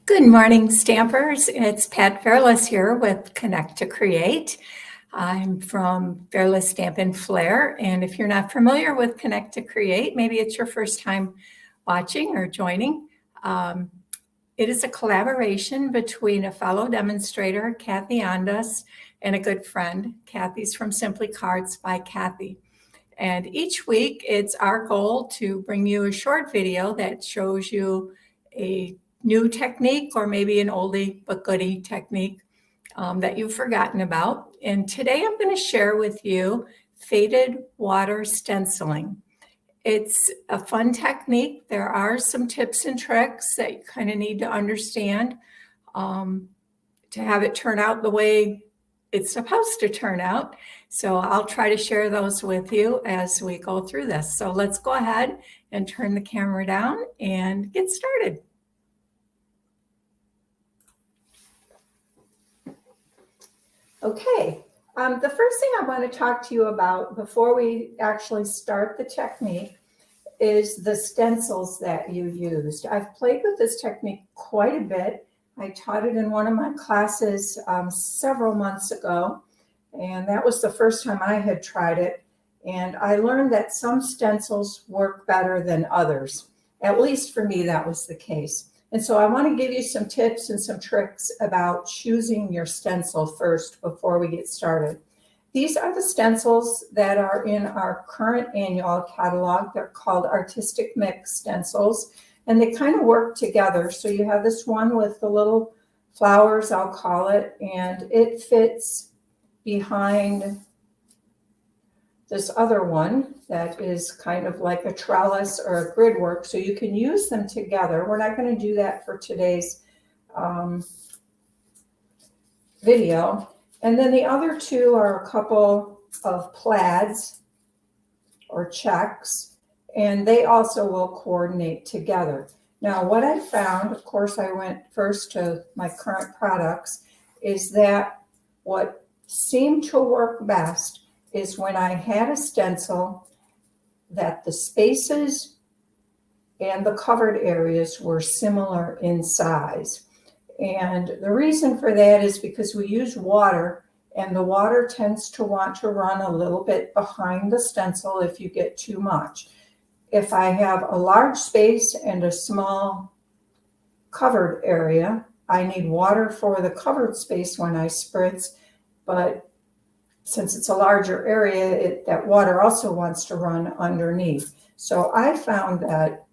Good morning, Stampers. It's Pat Fairless here with Connect to Create. I'm from Fairless Stamp and Flair, and if you're not familiar with Connect to Create, maybe it's your first time watching or joining. It is a collaboration between a fellow demonstrator, Kathy Ondas, and a good friend. Kathy's from Simply Cards by Kathy. And each week, it's our goal to bring you a short video that shows you a new technique or maybe an oldie but goodie technique that you've forgotten about. And today I'm going to share with you Faded Water Stenciling. It's a fun technique. There are some tips and tricks that you kind of need to understand to have it turn out the way it's supposed to turn out. So I'll try to share those with you as we go through this. So let's go ahead and turn the camera down and get started. Okay, the first thing I want to talk to you about before we actually start the technique is the stencils that you used. I've played with this technique quite a bit. I taught it in one of my classes several months ago, and that was the first time I had tried it. And I learned that some stencils work better than others. At least for me, that was the case. And so I want to give you some tips and some tricks about choosing your stencil first before we get started. These are the stencils that are in our current annual catalog. They're called Artistic Mix stencils, and they kind of work together. So you have this one with the little flowers, I'll call it, and it fits behind this other one that is kind of like a trellis or a grid work, so you can use them together. We're not going to do that for today's video. And then the other two are a couple of plaids or checks, and they also will coordinate together. Now, what I found, of course, I went first to my current products, is that what seemed to work best is when I had a stencil that the spaces and the covered areas were similar in size. And the reason for that is because we use water, and the water tends to want to run a little bit behind the stencil if you get too much. If I have a large space and a small covered area, I need water for the covered space when I spritz, but since it's a larger area, that water also wants to run underneath. So I found that,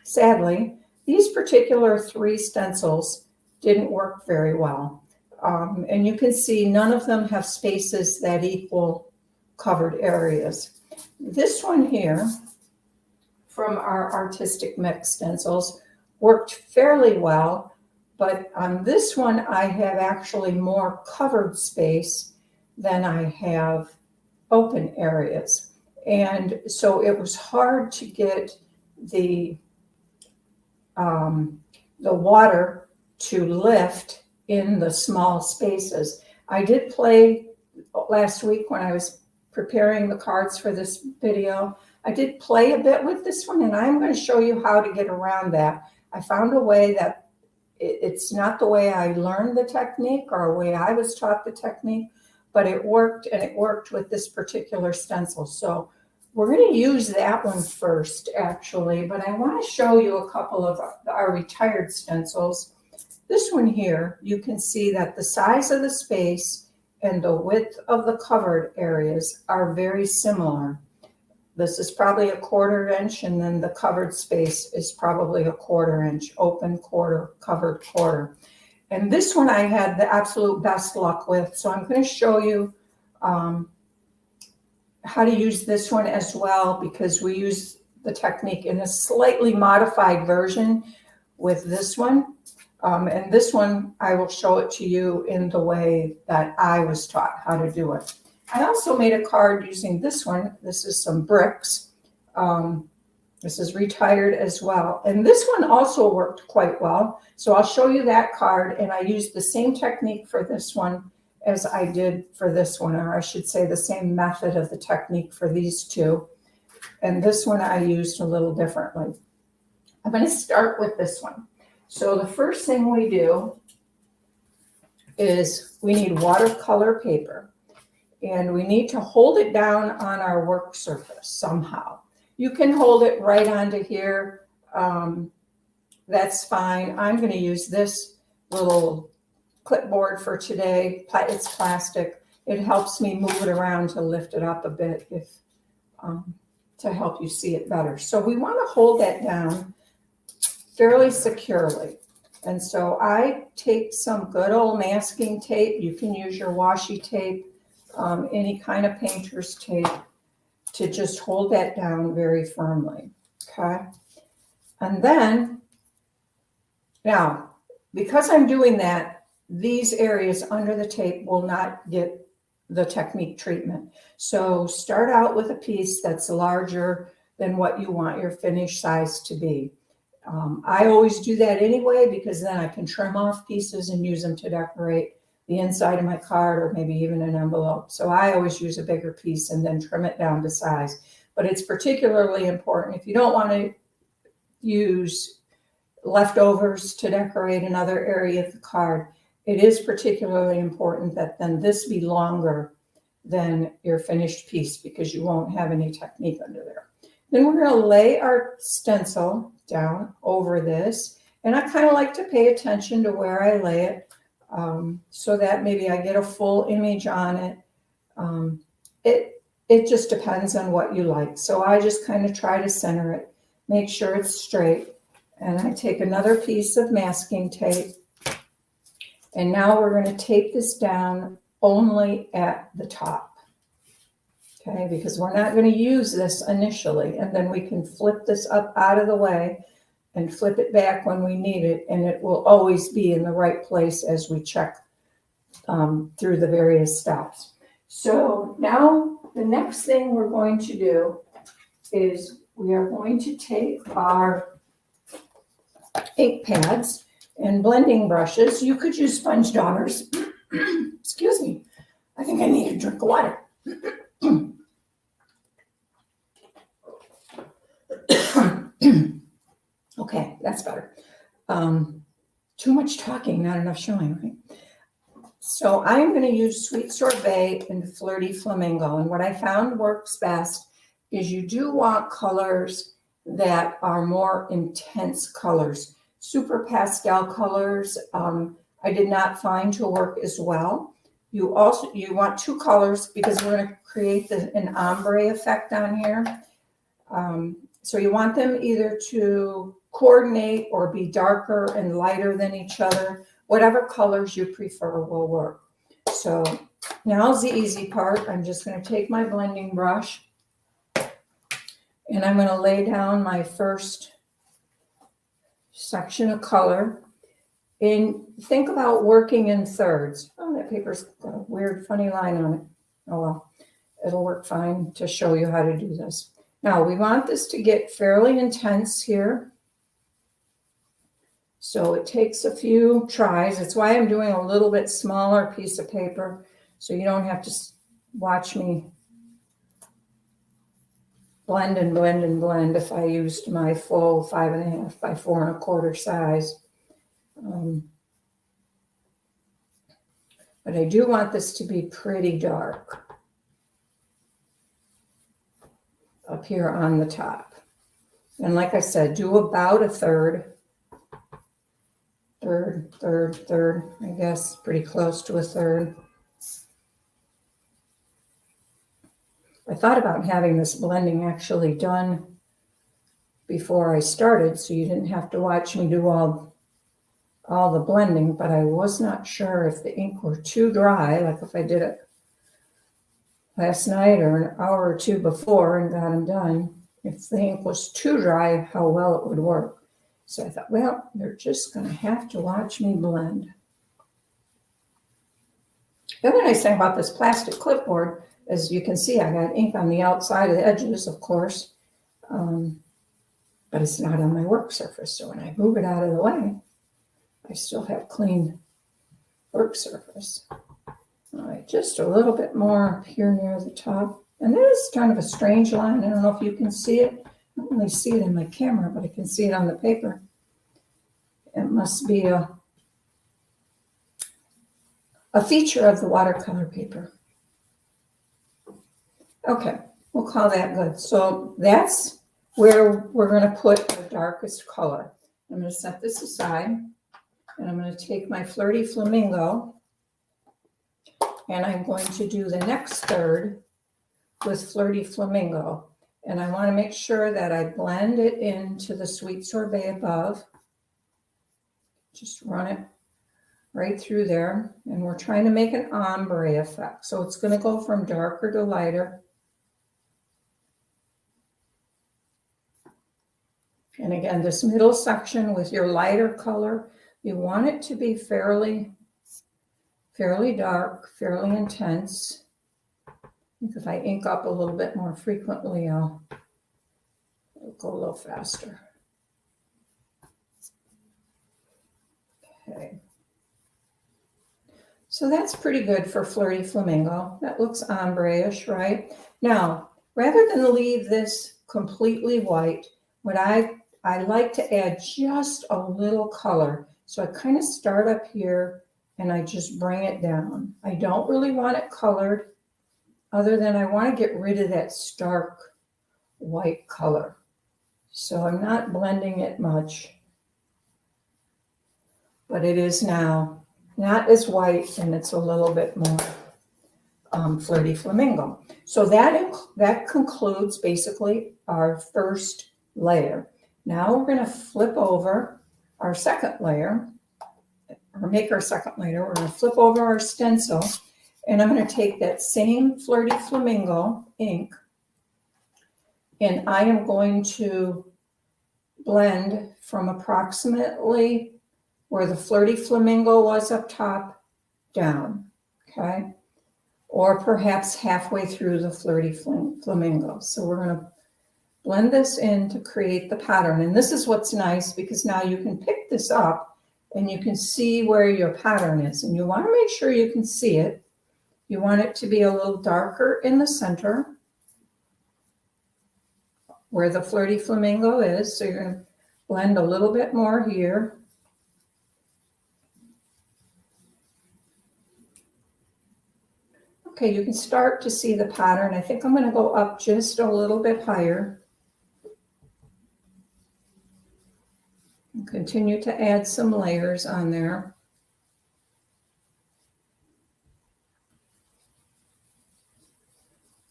sadly, these particular three stencils didn't work very well. And you can see none of them have spaces that equal covered areas. This one here from our Artistic Mix stencils worked fairly well, but on this one I have actually more covered space than I have open areas. And so it was hard to get the water to lift in the small spaces. I did play last week when I was preparing the cards for this video. I did play a bit with this one, and I'm going to show you how to get around that. I found a way that it's not the way I learned the technique or a way I was taught the technique, but it worked, and it worked with this particular stencil. So we're going to use that one first, actually, but I want to show you a couple of our retired stencils. This one here, you can see that the size of the space and the width of the covered areas are very similar. This is probably a 1/4 inch, and then the covered space is probably a 1/4 inch, open quarter, covered quarter. And this one I had the absolute best luck with. So I'm going to show you how to use this one as well, because we use the technique in a slightly modified version with this one. And this one, I will show it to you in the way that I was taught how to do it. I also made a card using this one. This is some bricks. This is retired as well. And this one also worked quite well. So I'll show you that card, and I used the same technique for this one as I did for this one, or I should say the same method of the technique for these two. And this one I used a little differently. I'm going to start with this one. So the first thing we do is we need watercolor paper, and we need to hold it down on our work surface somehow. You can hold it right onto here. That's fine. I'm going to use this little clipboard for today. It's plastic. It helps me move it around to lift it up a bit to help you see it better. So we want to hold that down fairly securely. And so I take some good old masking tape. You can use your washi tape, any kind of painter's tape, to just hold that down very firmly, okay? And then, now, because I'm doing that, these areas under the tape will not get the technique treatment. So start out with a piece that's larger than what you want your finish size to be. I always do that anyway, because then I can trim off pieces and use them to decorate the inside of my card or maybe even an envelope. So I always use a bigger piece and then trim it down to size. But it's particularly important if you don't want to use leftovers to decorate another area of the card. It is particularly important that then this be longer than your finished piece, because you won't have any technique under there. Then we're going to lay our stencil down over this, and I kind of like to pay attention to where I lay it, so that maybe I get a full image on it. It just depends on what you like. So I just kind of try to center it, make sure it's straight, and I take another piece of masking tape, and now we're going to tape this down only at the top, okay? Because we're not going to use this initially, and then we can flip this up out of the way and flip it back when we need it, and it will always be in the right place as we check through the various steps. So now the next thing we're going to do is we are going to take our ink pads and blending brushes. You could use sponge daubers. Excuse me. I think I need a drink of water. Okay, that's better. Too much talking, not enough showing, right? So I'm going to use Sweet Sorbet and Flirty Flamingo. And what I found works best is you do want colors that are more intense colors. Super pastel colors, I did not find to work as well. You want two colors, because we're going to create an ombre effect on here. So you want them either to coordinate or be darker and lighter than each other. Whatever colors you prefer will work. So now's the easy part. I'm just going to take my blending brush, and I'm going to lay down my first section of color. And think about working in thirds. Oh, that paper's got a weird, funny line on it. Oh, well, it'll work fine to show you how to do this. Now, we want this to get fairly intense here. So it takes a few tries. That's why I'm doing a little bit smaller piece of paper, so you don't have to watch me blend and blend and blend if I used my full 5.5 by 4 1/4 size. But I do want this to be pretty dark up here on the top. And like I said, do about a third, I guess, pretty close to a third. I thought about having this blending actually done before I started, so you didn't have to watch me do all the blending, but I was not sure if the ink were too dry, like if I did it last night or an hour or two before and got them done. If the ink was too dry, how well it would work. So I thought, well, you're just going to have to watch me blend. The other nice thing about this plastic clipboard, as you can see, I got ink on the outside of the edges, of course, but it's not on my work surface. So when I move it out of the way, I still have clean work surface. All right, just a little bit more up here near the top. And there's kind of a strange line. I don't know if you can see it. I don't really see it in my camera, but I can see it on the paper. It must be a feature of the watercolor paper. Okay, we'll call that good. So that's where we're going to put the darkest color. I'm going to set this aside, and I'm going to take my Flirty Flamingo, and I'm going to do the next third with Flirty Flamingo. And I want to make sure that I blend it into the Sweet Sorbet above. Just run it right through there. And we're trying to make an ombre effect. So it's going to go from darker to lighter. And again, this middle section with your lighter color, you want it to be fairly dark, fairly intense. I think if I ink up a little bit more frequently, it'll go a little faster. Okay. So that's pretty good for Flirty Flamingo. That looks ombre-ish, right? Now, rather than leave this completely white, what I like to add just a little color. So I kind of start up here and I just bring it down. I don't really want it colored, other than I want to get rid of that stark white color. So I'm not blending it much, but it is now not as white, and it's a little bit more Flirty Flamingo. So that concludes basically our first layer. Now we're going to flip over our second layer, or make our second layer. We're going to flip over our stencil, and I'm going to take that same Flirty Flamingo ink, and I am going to blend from approximately where the Flirty Flamingo was up top down, okay? Or perhaps halfway through the Flirty Flamingo. So we're going to blend this in to create the pattern. And this is what's nice, because now you can pick this up and you can see where your pattern is. And you want to make sure you can see it. You want it to be a little darker in the center where the Flirty Flamingo is. So you're going to blend a little bit more here. Okay, you can start to see the pattern. I think I'm going to go up just a little bit higher. And continue to add some layers on there.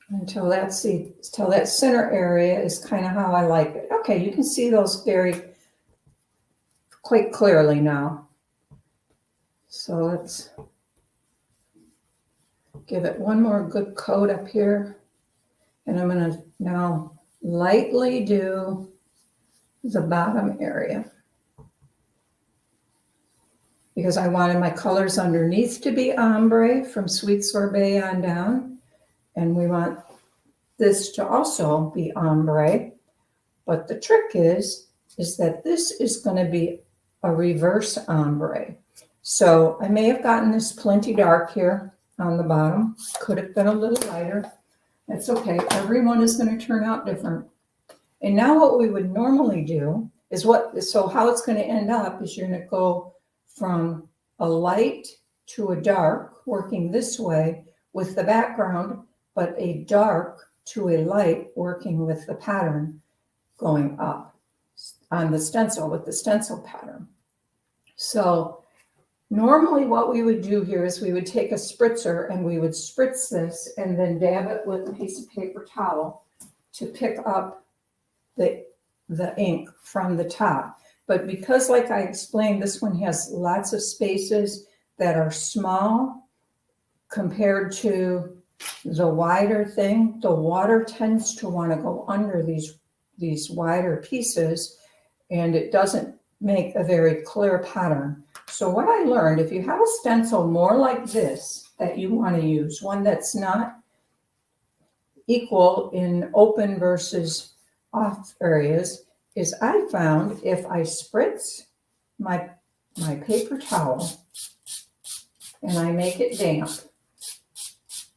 Until that center area is kind of how I like it. Okay, you can see those quite clearly now. So let's give it one more good coat up here. And I'm going to now lightly do the bottom area, because I wanted my colors underneath to be ombre from Sweet Sorbet on down. And we want this to also be ombre. But the trick is that this is going to be a reverse ombre. So I may have gotten this plenty dark here on the bottom. Could have been a little lighter. That's okay. Everyone is going to turn out different. And now what we would normally do is so how it's going to end up is you're going to go from a light to a dark, working this way with the background, but a dark to a light working with the pattern going up on the stencil with the stencil pattern. So normally what we would do here is we would take a spritzer and we would spritz this and then dab it with a piece of paper towel to pick up the ink from the top. But because, like I explained, this one has lots of spaces that are small compared to the wider thing, the water tends to want to go under these wider pieces, and it doesn't make a very clear pattern. So what I learned, if you have a stencil more like this that you want to use, one that's not equal in open versus off areas, is I found if I spritz my paper towel and I make it damp,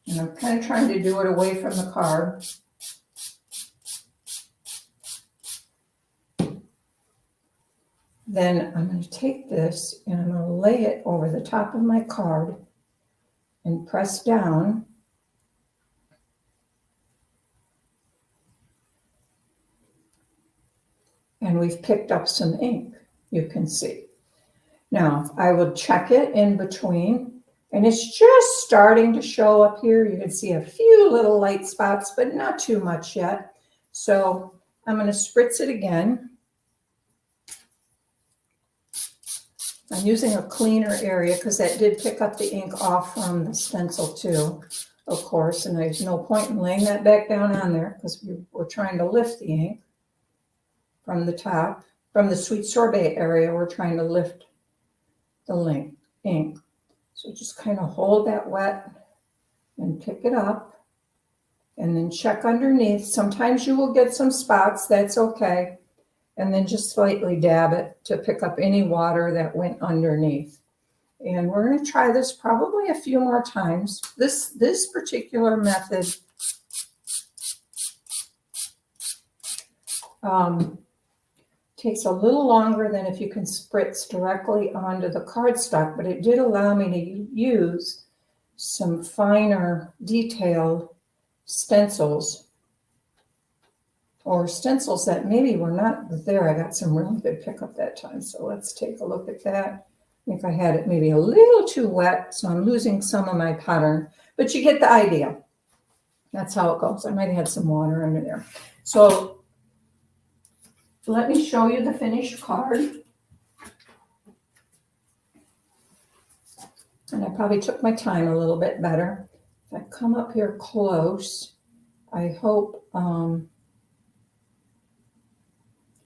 and I'm kind of trying to do it away from the card. Then I'm going to take this and I'm going to lay it over the top of my card and press down. And we've picked up some ink, you can see. Now, I will check it in between, and it's just starting to show up here. You can see a few little light spots, but not too much yet. So I'm going to spritz it again. I'm using a cleaner area because that did pick up the ink off from the stencil too, of course, and there's no point in laying that back down on there because we're trying to lift the ink from the top. From the sweet sorbet area, we're trying to lift the ink. So just kind of hold that wet and pick it up and then check underneath. Sometimes you will get some spots, that's okay. And then just slightly dab it to pick up any water that went underneath. And we're going to try this probably a few more times. This particular method takes a little longer than if you can spritz directly onto the cardstock, but it did allow me to use some finer detailed stencils, or stencils that maybe were not there. I got some really good pickup that time. So let's take a look at that. I think I had it maybe a little too wet, so I'm losing some of my pattern, but you get the idea. That's how it goes. I might have had some water under there. So let me show you the finished card. And I probably took my time a little bit better. If I come up here close, I hope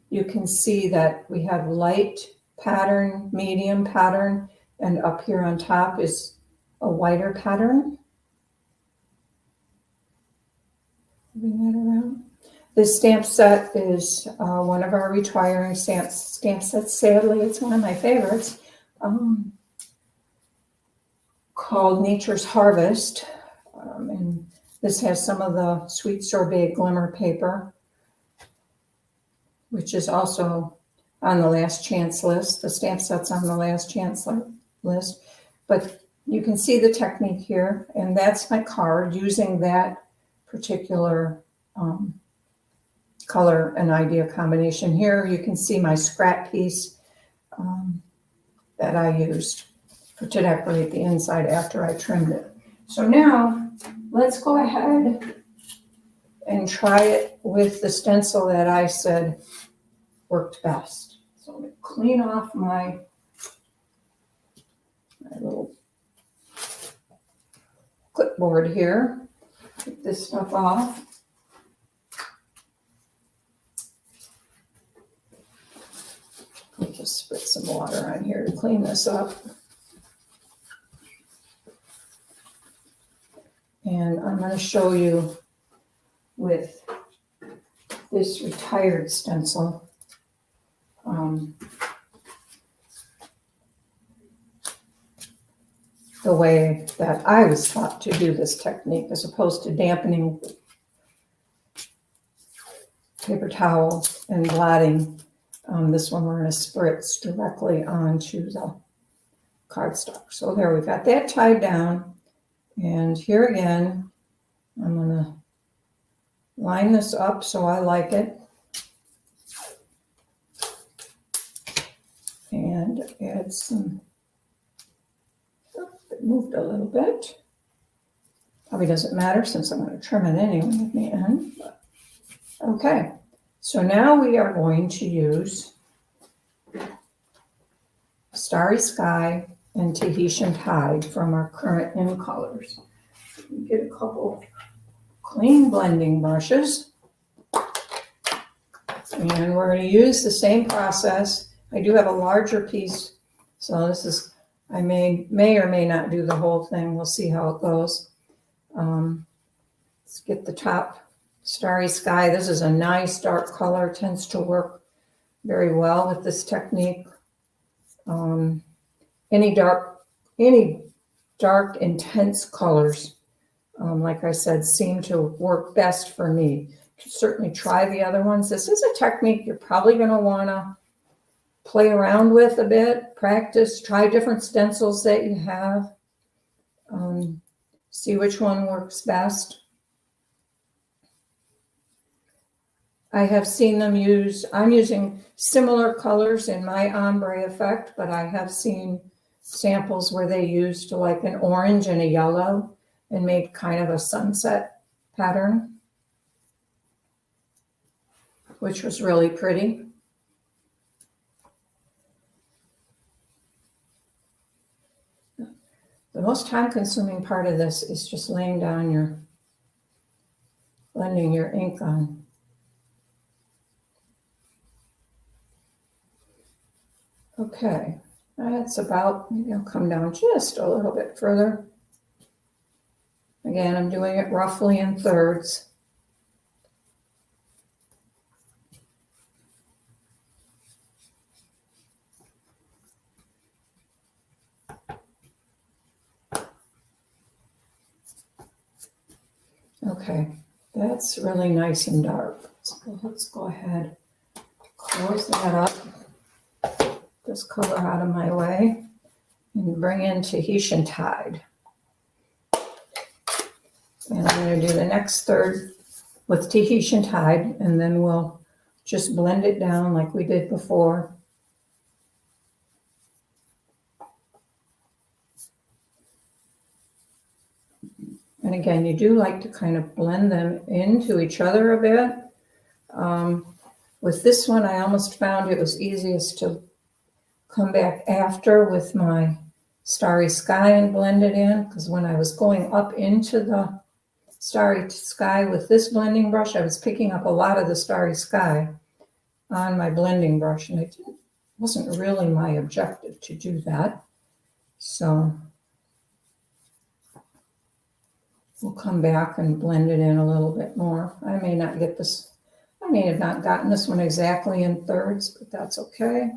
you can see that we have light pattern, medium pattern, and up here on top is a whiter pattern. Bring that around. This stamp set is one of our retiring stamp sets. Sadly, it's one of my favorites, called Nature's Harvest. And this has some of the Sweet Sorbet Glimmer paper, which is also on the last chance list. The stamp set's on the last chance list. But you can see the technique here, and that's my card using that particular color and idea combination. Here you can see my scrap piece that I used to decorate the inside after I trimmed it. So now let's go ahead and try it with the stencil that I said worked best. So I'm going to clean off my little clipboard here. Get this stuff off. I'll just spritz some water on here to clean this up. And I'm going to show you with this retired stencil the way that I was taught to do this technique, as opposed to dampening paper towel and blotting. This one we're going to spritz directly onto the cardstock. So there, we've got that tied down. And here again, I'm going to line this up so I like it. And add some, it moved a little bit. Probably doesn't matter since I'm going to trim it anyway at the end. But, okay, so now we are going to use Starry Sky and Tahitian Tide from our current in colors. Get a couple clean blending brushes. And we're going to use the same process. I do have a larger piece, so this is, I may or may not do the whole thing. We'll see how it goes. Let's get the top Starry Sky. This is a nice dark color, tends to work very well with this technique. Any dark, intense colors, like I said, seem to work best for me. You can certainly try the other ones. This is a technique you're probably going to want to play around with a bit, practice, try different stencils that you have. See which one works best. I have seen them use, I'm using similar colors in my ombre effect, but I have seen samples where they used like an orange and a yellow and made kind of a sunset pattern, which was really pretty. The most time-consuming part of this is just laying down blending your ink on. Okay, that's about, maybe I'll come down just a little bit further. Again, I'm doing it roughly in thirds. Okay, that's really nice and dark. So let's go ahead, close that up, this color out of my way, and bring in Tahitian Tide. And I'm going to do the next third with Tahitian Tide, and then we'll just blend it down like we did before. And again, you do like to kind of blend them into each other a bit. With this one, I almost found it was easiest to come back after with my Starry Sky and blend it in, because when I was going up into the Starry Sky with this blending brush, I was picking up a lot of the Starry Sky on my blending brush, and it wasn't really my objective to do that. So we'll come back and blend it in a little bit more. I may not get this, I may have not gotten this one exactly in thirds, but that's okay.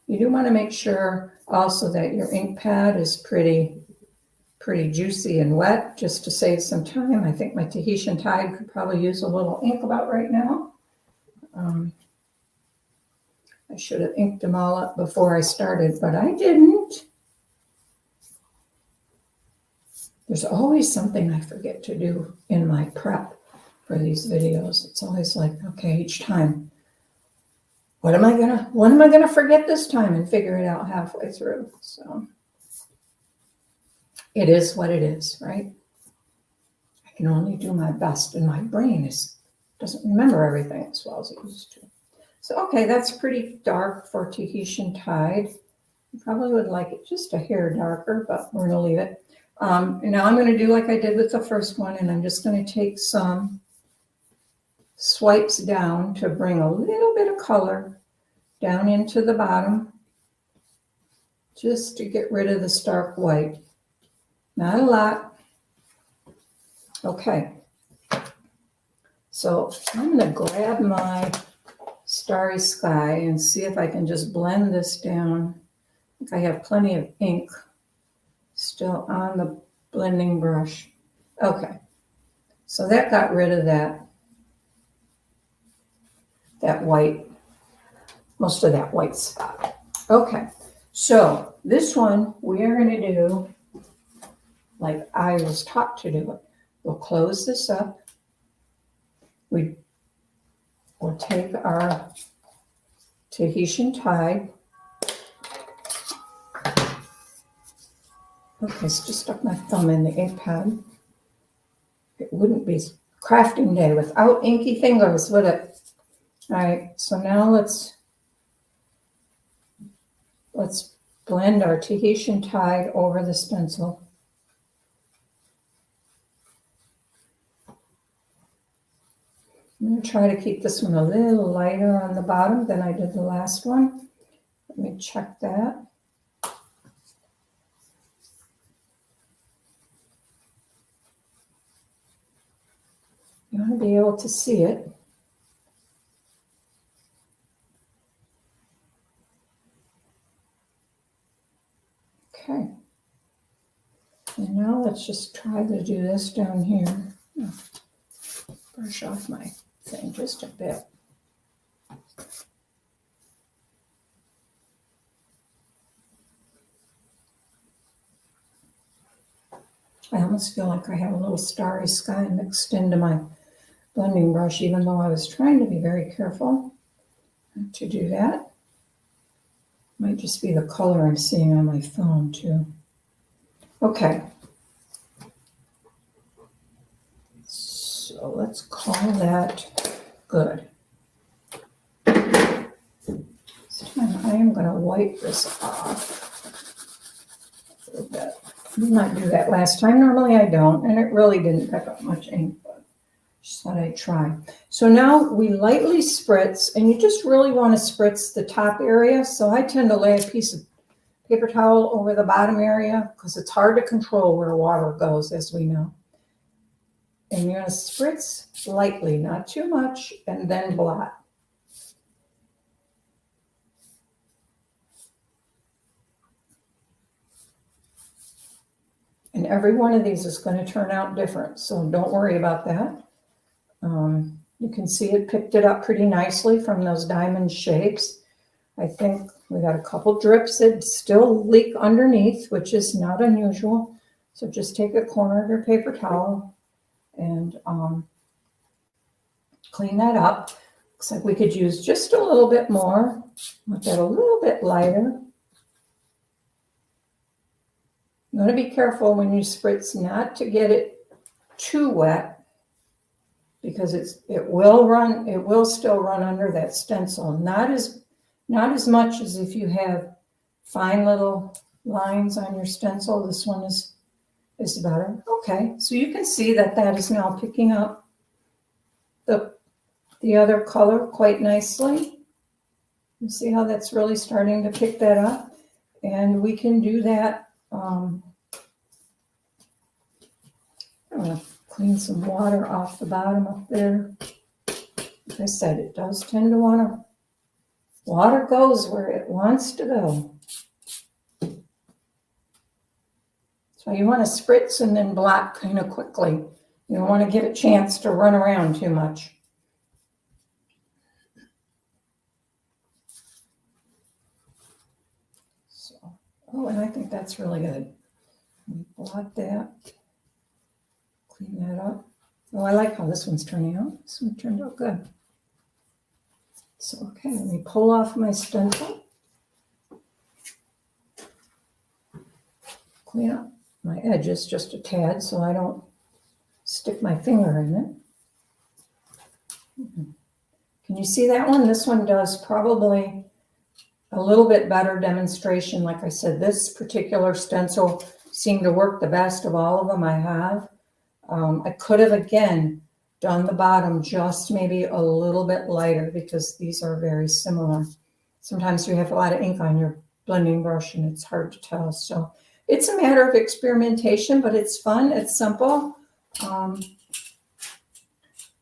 You do want to make sure also that your ink pad is pretty juicy and wet, just to save some time. I think my Tahitian Tide could probably use a little ink about right now. I should have inked them all up before I started, but I didn't. There's always something I forget to do in my prep for these videos. It's always like, okay, each time, what am I gonna forget this time, and figure it out halfway through. So it is what it is, right? I can only do my best, and my brain doesn't remember everything as well as it used to. So, okay, that's pretty dark for Tahitian Tide. I probably would like it just a hair darker, but we're gonna leave it. And now I'm gonna do like I did with the first one, and I'm just gonna take some swipes down to bring a little bit of color down into the bottom, just to get rid of the stark white. Not a lot. Okay. So I'm going to grab my Starry Sky and see if I can just blend this down. I think I have plenty of ink still on the blending brush. Okay. So that got rid of that white, most of that white spot. Okay. So this one we are going to do like I was taught to do it. We'll close this up. We will take our Tahitian Tide. Okay, so just stuck my thumb in the ink pad. It wouldn't be crafting day without inky fingers, would it? All right, so now let's blend our Tahitian Tide over the stencil. I'm going to try to keep this one a little lighter on the bottom than I did the last one. Let me check that. You want to be able to see it. Okay. And now let's just try to do this down here. Brush off my thing just a bit. I almost feel like I have a little starry sky mixed into my blending brush, even though I was trying to be very careful not to do that. Might just be the color I'm seeing on my phone too. Okay. So let's call that good. This time I am going to wipe this off a little bit. I did not do that last time. Normally I don't, and it really didn't pick up much ink, but just thought I'd try. So now we lightly spritz, and you just really want to spritz the top area. So I tend to lay a piece of paper towel over the bottom area because it's hard to control where water goes, as we know. And you're going to spritz lightly, not too much, and then blot. And every one of these is going to turn out different, so don't worry about that. You can see it picked it up pretty nicely from those diamond shapes. I think we got a couple drips that still leak underneath, which is not unusual. So just take a corner of your paper towel and clean that up. Looks like we could use just a little bit more, make that a little bit lighter. You want to be careful when you spritz not to get it too wet, because it will still run under that stencil. Not as much as if you have fine little lines on your stencil. This one is better. Okay, so you can see that is now picking up the other color quite nicely. You see how that's really starting to pick that up, and we can do that. I'm going to clean some water off the bottom up there. Like I said, it does tend to want to, water goes where it wants to go. So you want to spritz and then blot kind of quickly. You don't want to give it a chance to run around too much. So, oh, and I think that's really good. Blot that. Clean that up. Oh, I like how this one's turning out. This one turned out good. So, okay, let me pull off my stencil. Clean up my edges just a tad so I don't stick my finger in it. Can you see that one? This one does probably a little bit better demonstration. Like I said, this particular stencil seemed to work the best of all of them I have. I could have, again, done the bottom just maybe a little bit lighter because these are very similar. Sometimes you have a lot of ink on your blending brush and it's hard to tell. So it's a matter of experimentation, but it's fun. It's simple. And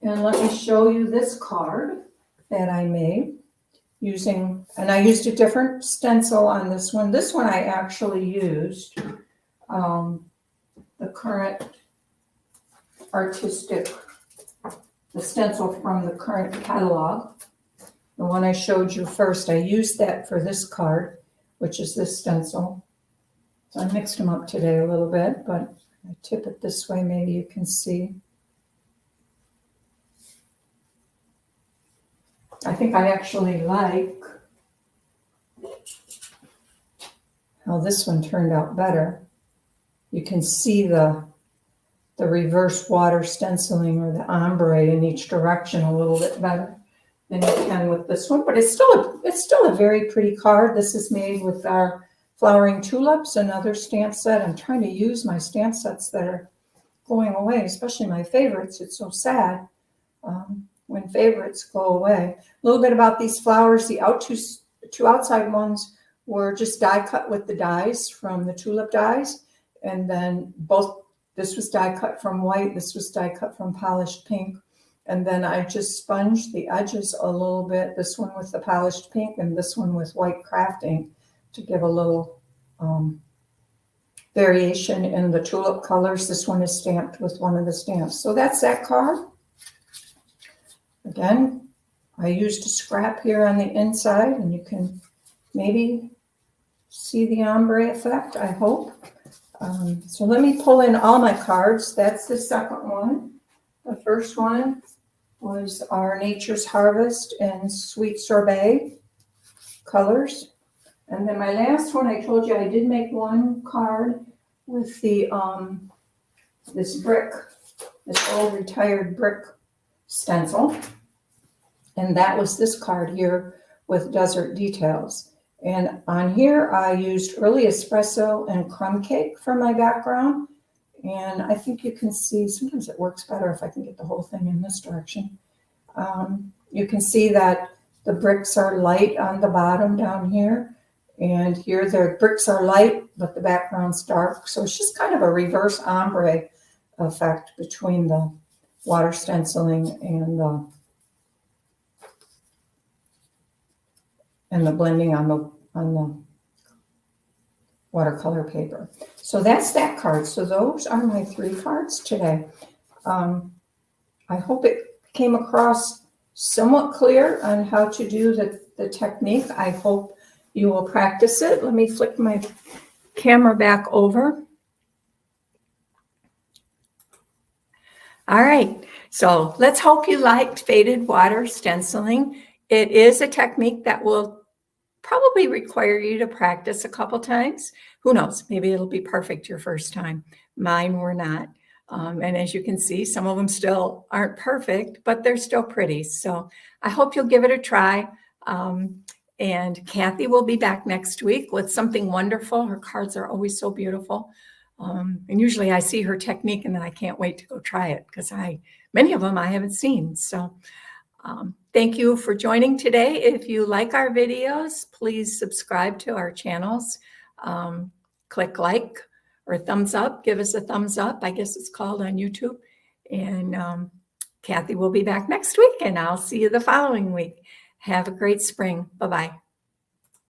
let me show you this card that I made using, and I used a different stencil on this one. This one I actually used the current artistic, the stencil from the current catalog. The one I showed you first, I used that for this card, which is this stencil. So I mixed them up today a little bit, but I tip it this way, maybe you can see. I think I actually like how this one turned out better. You can see the reverse water stenciling or the ombre in each direction a little bit better than you can with this one, but it's still a very pretty card. This is made with our Flowering Tulips, another stamp set. I'm trying to use my stamp sets that are going away, especially my favorites. It's so sad when favorites go away. A little bit about these flowers. The two outside ones were just die cut with the dies from the tulip dies, and then this was die cut from white, this was die cut from polished pink, and then I just sponged the edges a little bit, this one with the polished pink and this one with white craft ink, to give a little variation in the tulip colors. This one is stamped with one of the stamps. So that's that card. Again, I used a scrap here on the inside, and you can maybe see the ombre effect, I hope. So let me pull in all my cards. That's the second one. The first one was our Nature's Harvest and Sweet Sorbet colors. And then my last one, I told you I did make one card with the this old retired brick stencil. And that was this card here with desert details. And on here, I used early espresso and crumb cake for my background. And I think you can see, sometimes it works better if I can get the whole thing in this direction. You can see that the bricks are light on the bottom down here. And here the bricks are light, but the background's dark. So it's just kind of a reverse ombre effect between the water stenciling and the blending on the watercolor paper. So that's that card. So those are my 3 cards today. I hope it came across somewhat clear on how to do the technique. I hope you will practice it. Let me flick my camera back over. All right, so let's hope you liked faded water stenciling. It is a technique that will probably require you to practice a couple times. Who knows, maybe it'll be perfect your first time. Mine were not. And as you can see, some of them still aren't perfect, but they're still pretty. So I hope you'll give it a try. And Kathy will be back next week with something wonderful. Her cards are always so beautiful. And usually I see her technique and then I can't wait to go try it because many of them I haven't seen. So thank you for joining today. If you like our videos, please subscribe to our channels. Click like or thumbs up. Give us a thumbs up. I guess it's called on YouTube. And Kathy will be back next week and I'll see you the following week. Have a great spring. Bye-bye.